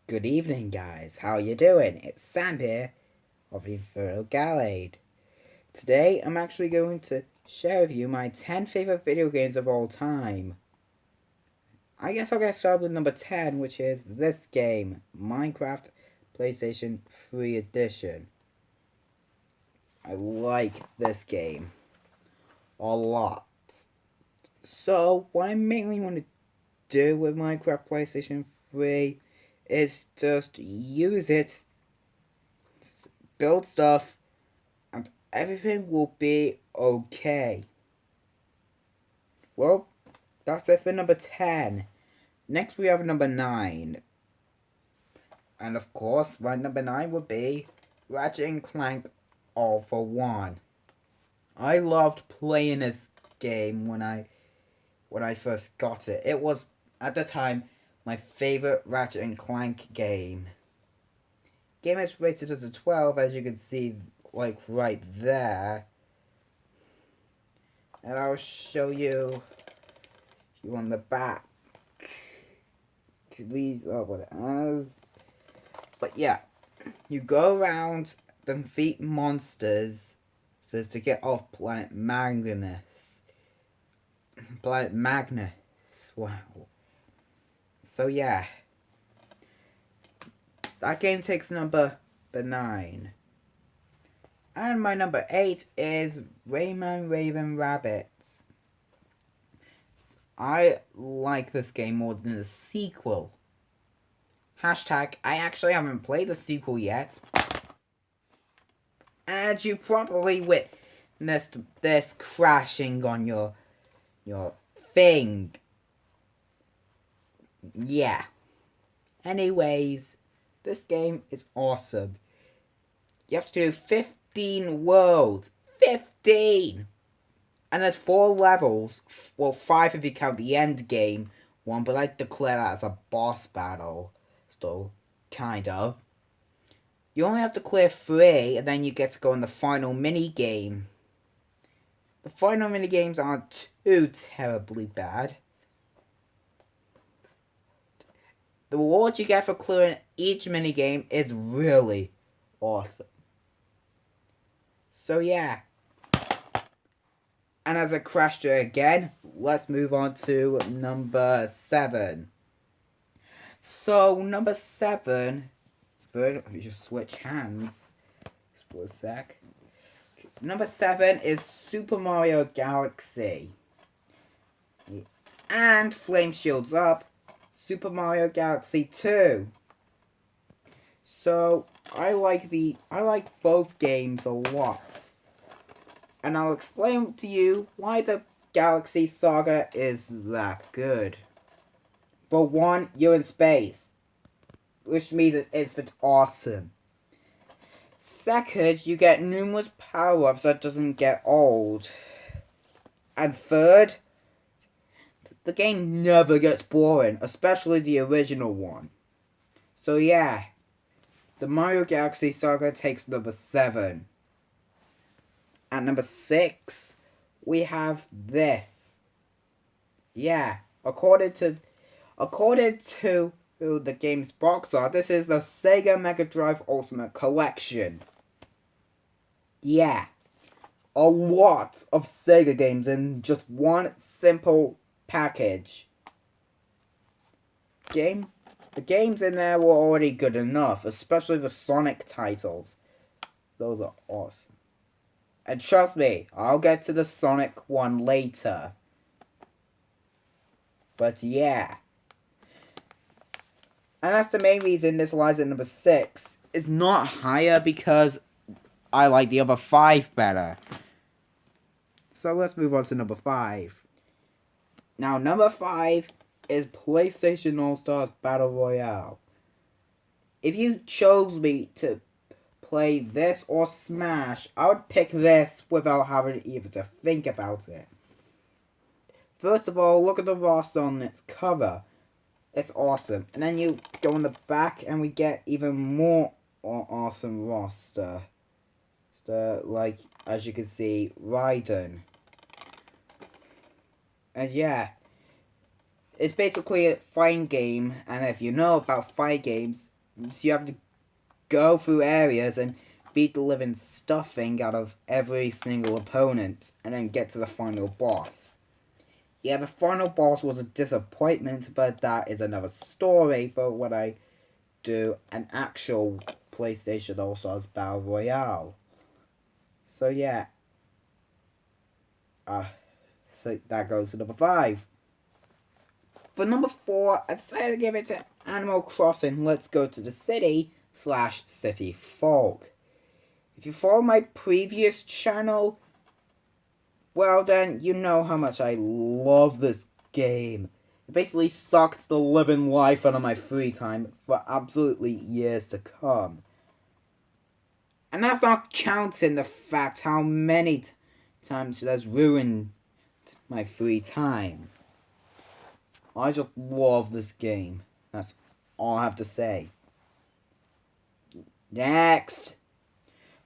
Good evening, guys. How you doing? It's Sam here of Inferno Gallade. Today, I'm actually going to share with you my 10 favorite video games of all time. I guess I'll get started with number 10, which is this game, Minecraft PlayStation 3 Edition. I like this game a lot. So, what I mainly want to do with Minecraft PlayStation 3 is just use it, build stuff, and everything will be okay. Well, that's it for number 10. Next we have number 9. And of course, my number 9 would be Ratchet & Clank All for One. I loved playing this game when I first got it. It was, at the time, my favorite Ratchet & Clank game. Game is rated as a 12, as you can see, like right there. And I'll show you on the back. These are what it has. But yeah, you go around, defeat monsters, so to get off Planet Magnus. Planet Magnus, wow. So yeah, that game takes number 9. And my number 8 is Rayman Raven Rabbids. I like this game more than the sequel. Hashtag, I actually haven't played the sequel yet. And you probably witnessed this crashing on your thing. Yeah. Anyways, this game is awesome. You have to do 15 worlds. 15! And there's 4 levels. Well, 5 if you count the end game one, but I declare that as a boss battle. Still, kind of. You only have to clear 3, and then you get to go in the final mini game. The final mini games aren't too terribly bad. The reward you get for clearing each mini game is really awesome. So yeah. And as I crashed it again, let's move on to number 7. So number 7, let me just switch hands for a sec. Number 7 is Super Mario Galaxy. And Flame Shields Up, Super Mario Galaxy 2. So I like both games a lot. And I'll explain to you why the Galaxy Saga is that good. For one, you're in space, which means it's awesome. Second, you get numerous power-ups that doesn't get old. And third, the game never gets boring, especially the original one. So yeah, the Mario Galaxy Saga takes number 7. At number 6, we have this. Yeah, according to the game's box art, this is the Sega Mega Drive Ultimate Collection. Yeah, a lot of Sega games in just one simple package. The games in there were already good enough, especially the Sonic titles. Those are awesome. And trust me, I'll get to the Sonic one later. But yeah. And that's the main reason this lies at number 6. It's not higher because I like the other 5 better. So let's move on to number 5. Now number 5 is PlayStation All-Stars Battle Royale. If you chose me to play this or Smash, I would pick this without having even to think about it. First of all, look at the roster on its cover. It's awesome. And then you go in the back and we get even more awesome roster. Like, as you can see, Raiden. And yeah, it's basically a fighting game, and if you know about fighting games, So you have to go through areas and beat the living stuffing out of every single opponent, and then get to the final boss. Yeah, the final boss was a disappointment, but that is another story for when I do an actual PlayStation All-Stars Battle Royale. So yeah. So that goes to number 5. For number 4, I decided to give it to Animal Crossing Let's Go to the City/City Folk. If you follow my previous channel, well then, you know how much I love this game. It basically sucked the living life out of my free time for absolutely years to come. And that's not counting the fact how many times it has ruined my free time. I just love this game. That's all I have to say. Next.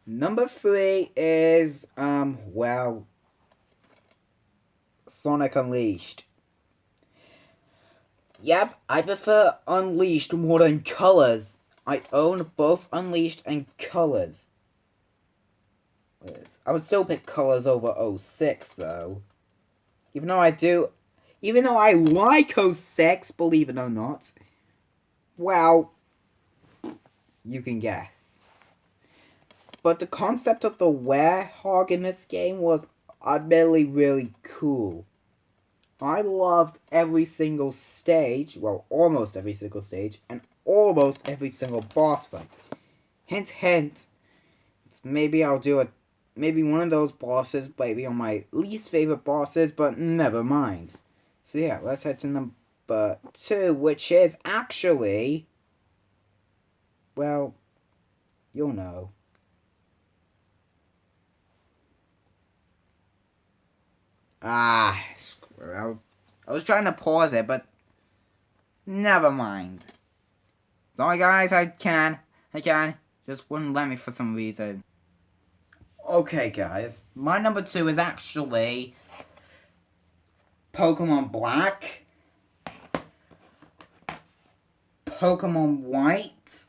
Number 3 is, Sonic Unleashed. Yep, I prefer Unleashed more than Colors. I own both Unleashed and Colors. I would still pick Colors over 06 though. Even though I like 06, believe it or not. Well, you can guess. But the concept of the werehog in this game was admittedly really cool. I loved every single stage, well, almost every single stage, and almost every single boss fight. Hint, hint. Maybe I'll do maybe one of those bosses, maybe on my least favorite bosses, but never mind. So yeah, let's head to number 2, which is actually, well, you'll know. Screw. I was trying to pause it, but never mind. Sorry guys, I can. Just wouldn't let me for some reason. Okay guys, my number 2 is actually Pokemon Black, Pokemon White,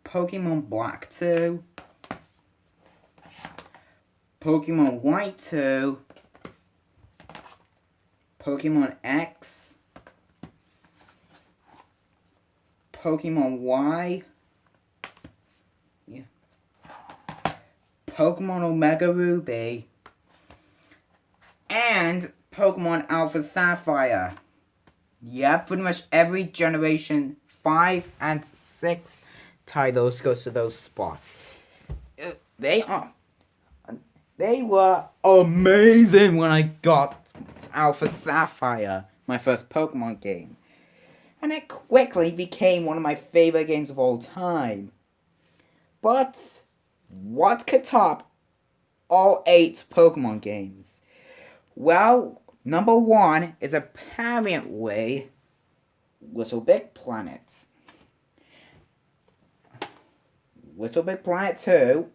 Pokemon Black 2, Pokemon White 2, Pokemon X, Pokemon Y, Pokemon Omega Ruby, and Pokemon Alpha Sapphire. Yeah, pretty much every generation 5 and 6 titles goes to those spots. They were amazing when I got Alpha Sapphire, my first Pokemon game. And it quickly became one of my favorite games of all time. But what could top all 8 Pokemon games? Well, number 1 is apparently Little Big Planet. Little Big Planet 2,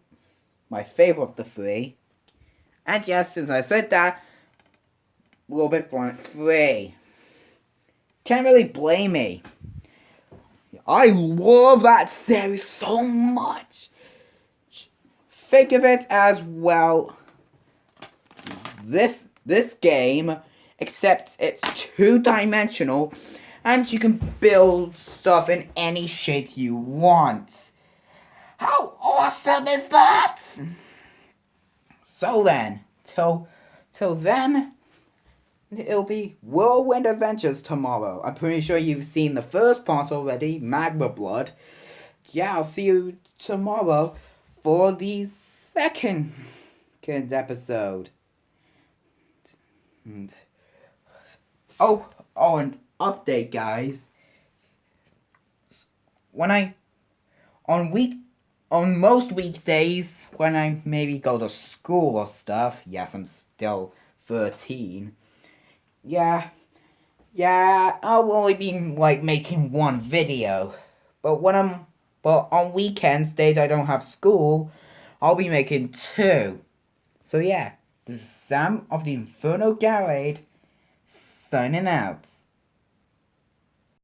my favorite of the 3. And yes, since I said that, Little Big Planet 3. Can't really blame me. I love that series so much. Think of it as, well, this game, except it's 2-dimensional, and you can build stuff in any shape you want. How awesome is that? So then, till then, it'll be Whirlwind Adventures tomorrow. I'm pretty sure you've seen the first part already, Magma Blood. Yeah, I'll see you tomorrow for the second episode. And an update, guys. On most weekdays, when I maybe go to school or stuff, yes, I'm still 13. Yeah, I'll only be making one video. But on weekends, days I don't have school, I'll be making 2. So yeah, this is Sam of the Inferno Garage signing out.